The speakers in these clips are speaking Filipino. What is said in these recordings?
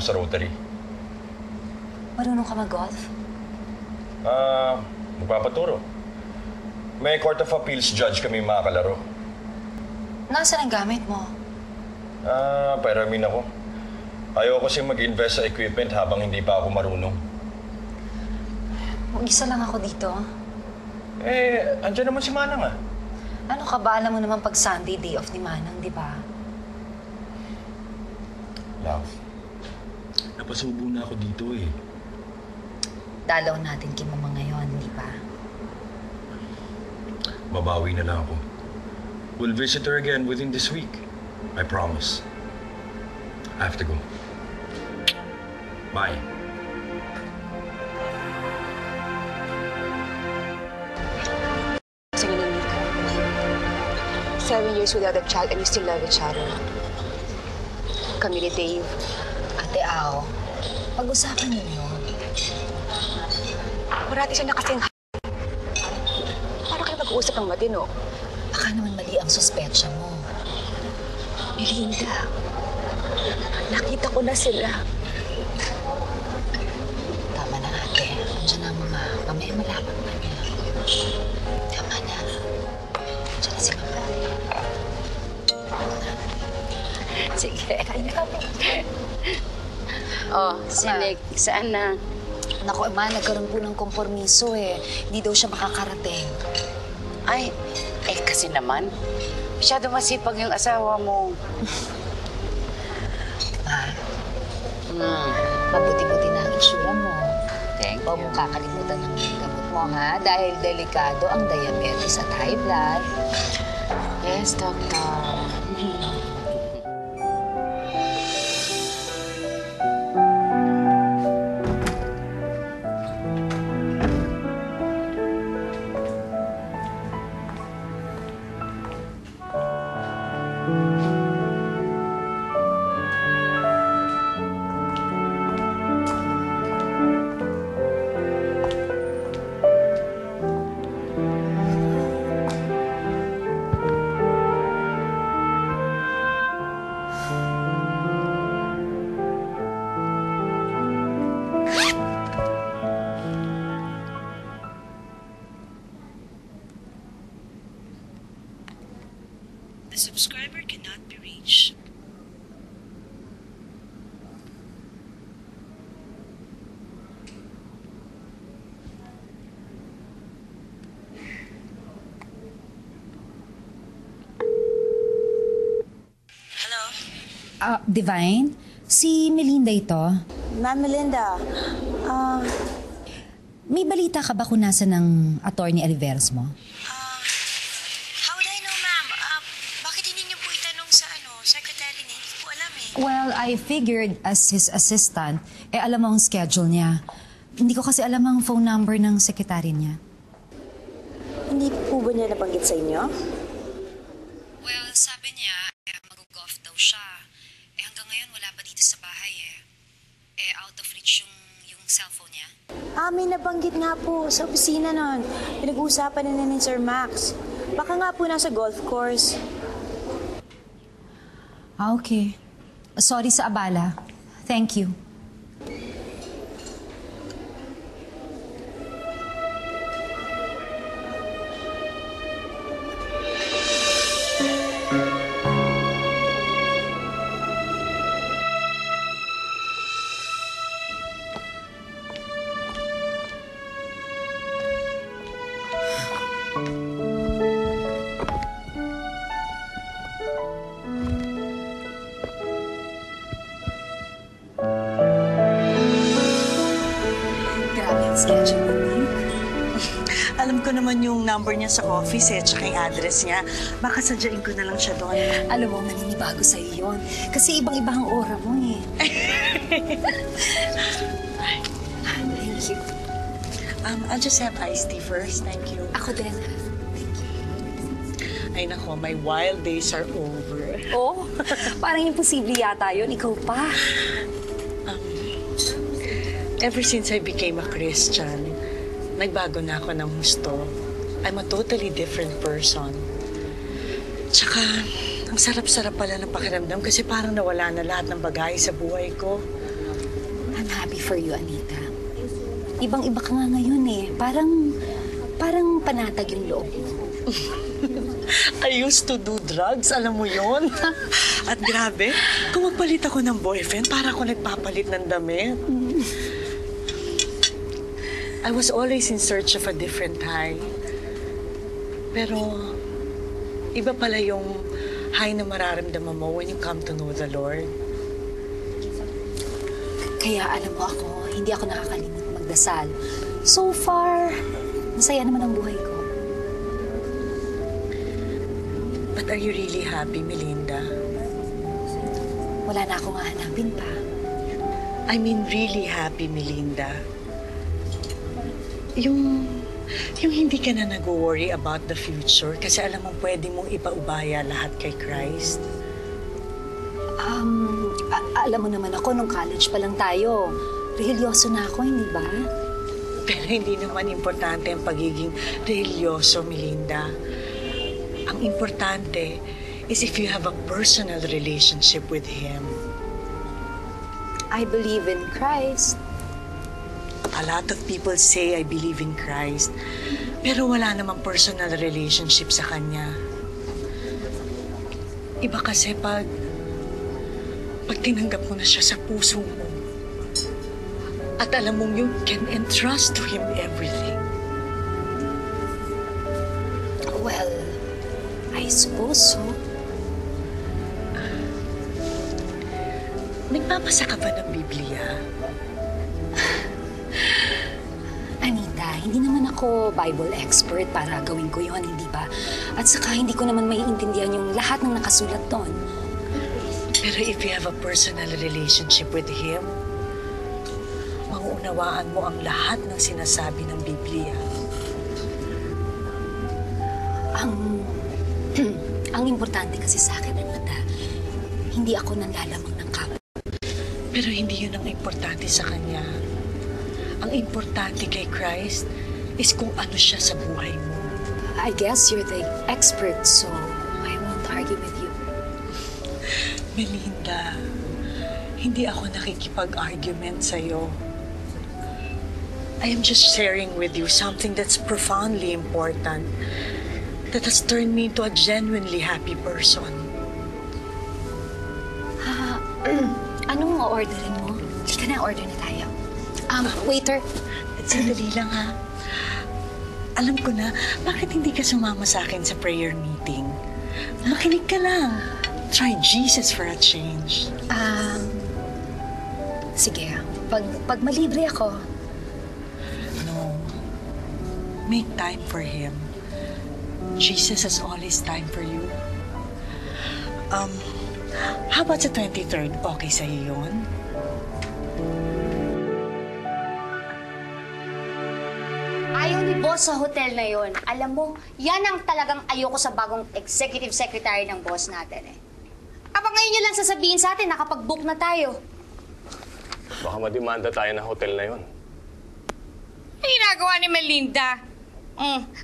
sa Rotary. Marunong ka mag-golf? Magpapaturo. May Court of Appeals judge kami mga kalaro. Nasaan ang gamit mo? Pairamin ako. Ayaw kasi mag-invest sa equipment habang hindi pa ako marunong. Mag-isa lang ako dito. Andyan naman si Manang Ano ka ba? Alam mo naman pag Sunday, day off ni Manang, di ba? Love, napasubo na ako dito Dalaw natin kay Mama ngayon, di ba? Babawi na lang ako. We'll visit her again within this week. I promise. I have to go. Bye. Sige na, Nick. 7 years without a child and you still love each other. Kami ni Dave. Ate Ao, pag-usapan niyo yun. Marati siya na kasing para kayo mag-uusap ng matino. Baka naman mali ang suspetsya mo. Melinda, nakita ko na sila. Tama na, ate. Andiyan na, Mama. Mamaya malapit na niya. Tama na. Andiyan na si Mama. Sige. Kain ka po. Si Nick, saan na? Naku, Ma, nagkaroon po ng kompormiso Hindi daw siya makakarating. Ay, kasi naman, masyado masipag yung asawa mo. Ma, mabuti-buti na ang insura mo. Thank Huwag mong kakalimutan ng gamot mo, ha? Dahil delikado ang diabetes at high blood. Yes, Doctor. The subscriber cannot be reached. Hello? Divine? Si Melinda ito. Ma'am Melinda, May balita ka ba kung nasa ng attorney Oliveros mo? How would I know, ma'am? Bakit hindi niyo po itanong sa secretary niya? Hindi ko po alam Well, I figured as his assistant, alam mo ang schedule niya. Hindi ko kasi alam ang phone number ng sekretary niya. hindi po ba niya nabanggit sa inyo? Well, sabi niya, mag-golf daw siya. Hanggang ngayon wala pa dito sa bahay out of reach yung cellphone niya. May nabanggit nga po sa opisina nun. Pinag-uusapan na ni Sir Max. Baka nga po nasa golf course. Okay. Sorry sa abala. Thank you. Schedule mo, Nick. Alam ko naman yung number niya sa office tsaka yung address niya. Baka sadyain ko na lang siya doon. Alam mo, naninibago sa'yo yun. Kasi ibang-iba ang aura mo Thank you. I'll just have iced tea first. Thank you. Ako din. Ay nako, my wild days are over. Oh, parang imposible yata yun. Ikaw pa. Ever since I became a Christian, nagbago na ako ng husto. I'm a totally different person. Tsaka, ang sarap-sarap pala ng pakiramdam kasi parang nawala na lahat ng bagay sa buhay ko. I'm happy for you, Anita. Ibang-iba ka nga ngayon eh. Parang panatag yung loob mo. I used to do drugs, alam mo yon. At grabe, kung magpalit ako ng boyfriend, para ako nagpapalit ng damit. I was always in search of a different high. Pero, iba pala yung high na mararamdaman mo when you come to know the Lord. Kaya alam mo ako, hindi ako nakakalimot magdasal. So far, masaya naman ang buhay ko. But are you really happy, Melinda? Wala na akong hahanapin pa. I mean, really happy, Melinda. Yung hindi ka na nag-worry about the future kasi alam mo pwede mong ipaubaya lahat kay Christ. Alam mo naman ako, nung college pa lang tayo, religyoso na ako, hindi ba? Pero hindi naman importante ang pagiging religyoso, Melinda. Ang importante is if you have a personal relationship with Him. I believe in Christ. A lot of people say, I believe in Christ. Pero wala namang personal relationship sa Kanya. Iba kasi pag tinanggap mo na siya sa puso mo. At alam mong you can entrust to Him everything. Well, I suppose so. Nagbabasa ka ba ng Biblia? Anita, hindi naman ako Bible expert para gawin ko yun, hindi ba? At saka hindi ko naman maiintindihan yung lahat ng nakasulat doon. Pero if you have a personal relationship with Him, mauunawaan mo ang lahat ng sinasabi ng Biblia. Ang importante kasi sa akin, Anita, hindi ako nanlalamang ng kapwa. Pero hindi yun ang importante sa Kanya. Ang importante kay Christ is kung ano siya sa buhay mo. I guess you're the expert, so I won't argue with you. Melinda, hindi ako nakikipag-argument sa'yo. I am just sharing with you something that's profoundly important that has turned me into a genuinely happy person. Anong orderin mo? Hindi ka na, order na tayo. Waiter. Sandali lang ha. Alam ko na, bakit hindi ka sumama sa akin sa prayer meeting? Makinig ka lang. Try Jesus for a change. Sige. Pag malibre ako. No. Make time for Him. Jesus has always time for you. How about sa 23rd? Okay sa'yo yun? Ayaw ni boss sa hotel na yon. Alam mo, yan ang talagang ayoko sa bagong executive secretary ng boss natin eh. Kapag ngayon nyo lang sasabihin sa atin, nakapag-book na tayo. Baka madimanda tayo ng hotel na yon. Ang ginagawa ni Melinda.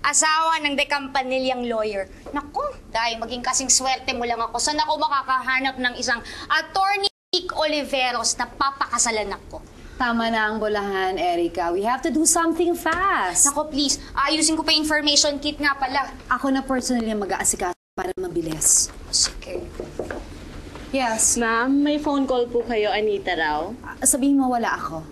Asawa ng dekampanilyang lawyer. Naku, dahil maging kasing swerte mo lang ako, saan ako makakahanap ng isang attorney Oliveros na papakasalan ako? Tama na ang bulahan, Erica. We have to do something fast. Nako, please. Ayusin ko pa information kit nga pala. Ako na personally mag-aasikaso para mabilis. Sige. Yes, ma'am. May phone call po kayo, Anita raw. Sabihin mo wala ako.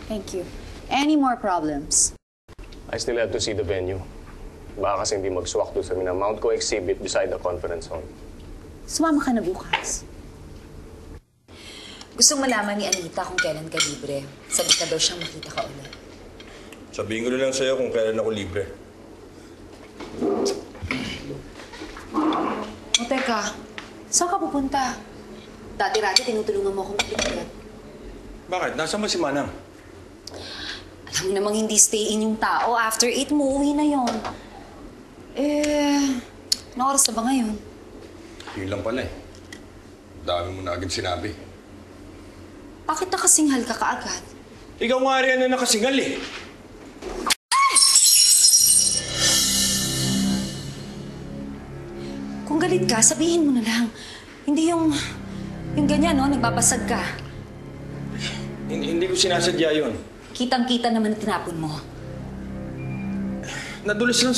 Thank you. Any more problems? I still have to see the venue. Baka kasi hindi mag-swak doon sa minamount ko exhibit beside the conference hall. Sumama ka na bukas. Gustong malaman ni Anita kung kailan ka libre. Sabi ka daw siyang makita ka ulit. Sabihin ko na lang sa'yo kung kailan ako libre. O teka, saan ka pupunta? Dati-rati tinutulungan mo akong maglipat. Bakit? Nasaan ba si Manang? Alam mo namang hindi stay in yung tao. After 8 mo, uwi na yon. Ano oras na ba ngayon? Yun lang pala eh. Dami mo na agad sinabi. Bakit nakasinghal ka kaagad? Ikaw nga rin na nakasingal eh. Kung galit ka, sabihin mo na lang. Hindi yung ganyan, no? Nagbabasag ka. Hindi ko sinasadya yun. Kitang-kita naman na tinapon mo. Nadulas lang sa